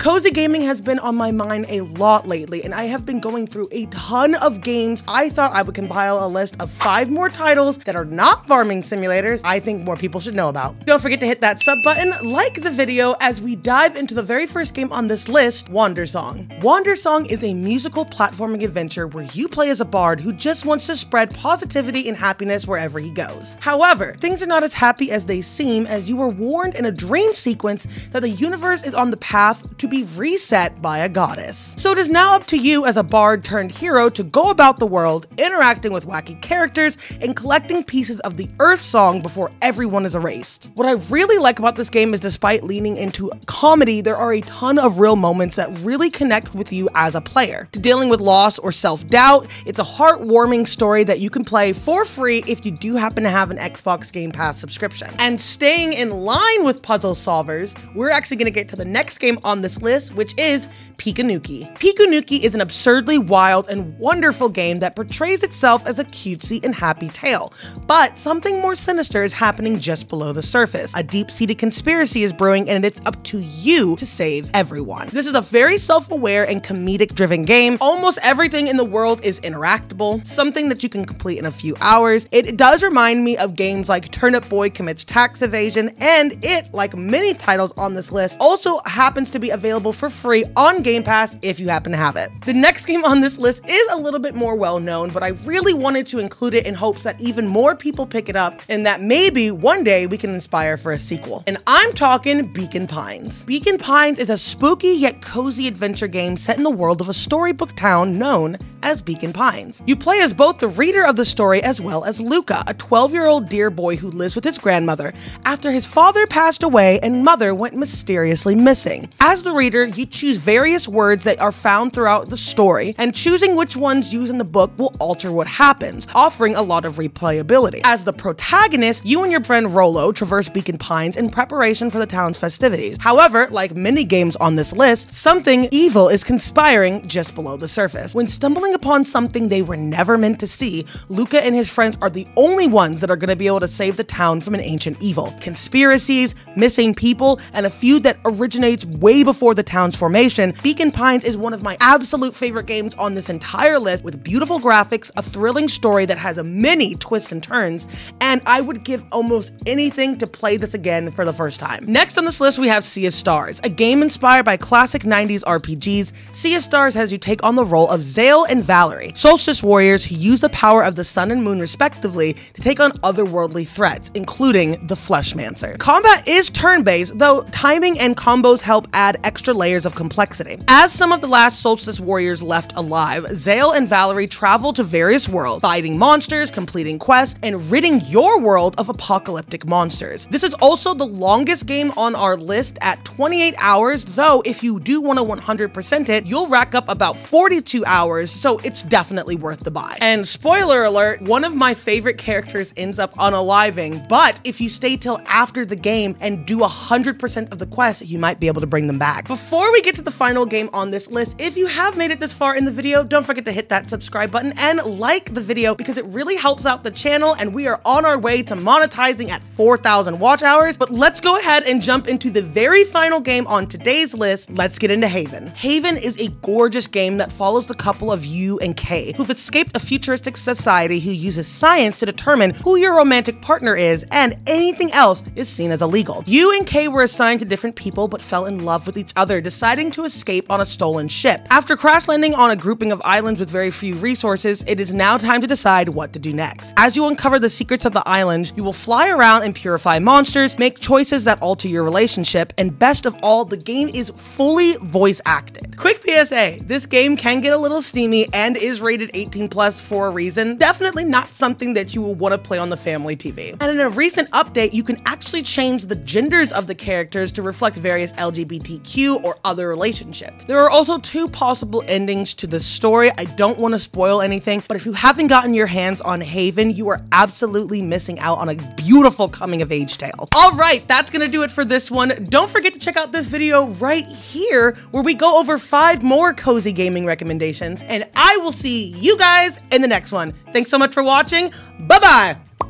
Cozy gaming has been on my mind a lot lately, and I have been going through a ton of games. I thought I would compile a list of 5 more titles that are not farming simulators I think more people should know about. Don't forget to hit that sub button, like the video as we dive into the very first game on this list, Wandersong. Wandersong is a musical platforming adventure where you play as a bard who just wants to spread positivity and happiness wherever he goes. However, things are not as happy as they seem, as you were warned in a dream sequence that the universe is on the path to be reset by a goddess. So it is now up to you as a bard turned hero to go about the world, interacting with wacky characters and collecting pieces of the Earth Song before everyone is erased. What I really like about this game is, despite leaning into comedy, there are a ton of real moments that really connect with you as a player. To dealing with loss or self-doubt, it's a heartwarming story that you can play for free if you do happen to have an Xbox Game Pass subscription. And staying in line with puzzle solvers, we're actually going to get to the next game on this list, which is Pikanuki. Pikanuki is an absurdly wild and wonderful game that portrays itself as a cutesy and happy tale, but something more sinister is happening just below the surface. A deep-seated conspiracy is brewing, and it's up to you to save everyone. This is a very self-aware and comedic-driven game. Almost everything in the world is interactable, something that you can complete in a few hours. It does remind me of games like Turnip Boy Commits Tax Evasion, and it, like many titles on this list, also happens to be available for free on Game Pass if you happen to have it. The next game on this list is a little bit more well-known, but I really wanted to include it in hopes that even more people pick it up and that maybe one day we can inspire for a sequel. And I'm talking Beacon Pines. Beacon Pines is a spooky yet cozy adventure game set in the world of a storybook town known as Beacon Pines. You play as both the reader of the story as well as Luca, a 12-year-old deer boy who lives with his grandmother after his father passed away and mother went mysteriously missing. As the reader, you choose various words that are found throughout the story, and choosing which ones used in the book will alter what happens, offering a lot of replayability. As the protagonist, you and your friend Rolo traverse Beacon Pines in preparation for the town's festivities. However, like many games on this list, something evil is conspiring just below the surface. When stumbling upon something they were never meant to see, Luca and his friends are the only ones that are going to be able to save the town from an ancient evil. Conspiracies, missing people, and a feud that originates way before the town's formation, Beacon Pines is one of my absolute favorite games on this entire list, with beautiful graphics, a thrilling story that has many twists and turns, and I would give almost anything to play this again for the first time. Next on this list, we have Sea of Stars, a game inspired by classic 90s RPGs. Sea of Stars has you take on the role of Zale and Valerie, solstice warriors who use the power of the sun and moon respectively to take on otherworldly threats, including the Fleshmancer. Combat is turn-based, though timing and combos help add extra layers of complexity. As some of the last solstice warriors left alive, Zale and Valerie travel to various worlds, fighting monsters, completing quests, and ridding your world of apocalyptic monsters. This is also the longest game on our list at 28 hours, though if you do want to 100% it, you'll rack up about 42 hours, so it's definitely worth the buy. And spoiler alert, one of my favorite characters ends up unaliving, but if you stay till after the game and do 100% of the quest, you might be able to bring them back. Before we get to the final game on this list, if you have made it this far in the video, don't forget to hit that subscribe button and like the video because it really helps out the channel, and we are on our way to monetizing at 4,000 watch hours. But let's go ahead and jump into the very final game on today's list. Let's get into Haven. Haven is a gorgeous game that follows the couple of you and Kay, who've escaped a futuristic society who uses science to determine who your romantic partner is, and anything else is seen as illegal. You and Kay were assigned to different people but fell in love with each other, deciding to escape on a stolen ship. After crash landing on a grouping of islands with very few resources, it is now time to decide what to do next. As you uncover the secrets of the islands, you will fly around and purify monsters, make choices that alter your relationship, and best of all, the game is fully voice acted. Quick PSA, this game can get a little steamy and is rated 18+ for a reason. Definitely not something that you will want to play on the family TV. And in a recent update, you can actually change the genders of the characters to reflect various LGBTQ or other relationships. There are also 2 possible endings to the story. I don't want to spoil anything, but if you haven't gotten your hands on Haven, you are absolutely missing out on a beautiful coming-of-age tale. All right, that's gonna do it for this one. Don't forget to check out this video right here where we go over 5 more cozy gaming recommendations, and I will see you guys in the next one. Thanks so much for watching. Bye-bye.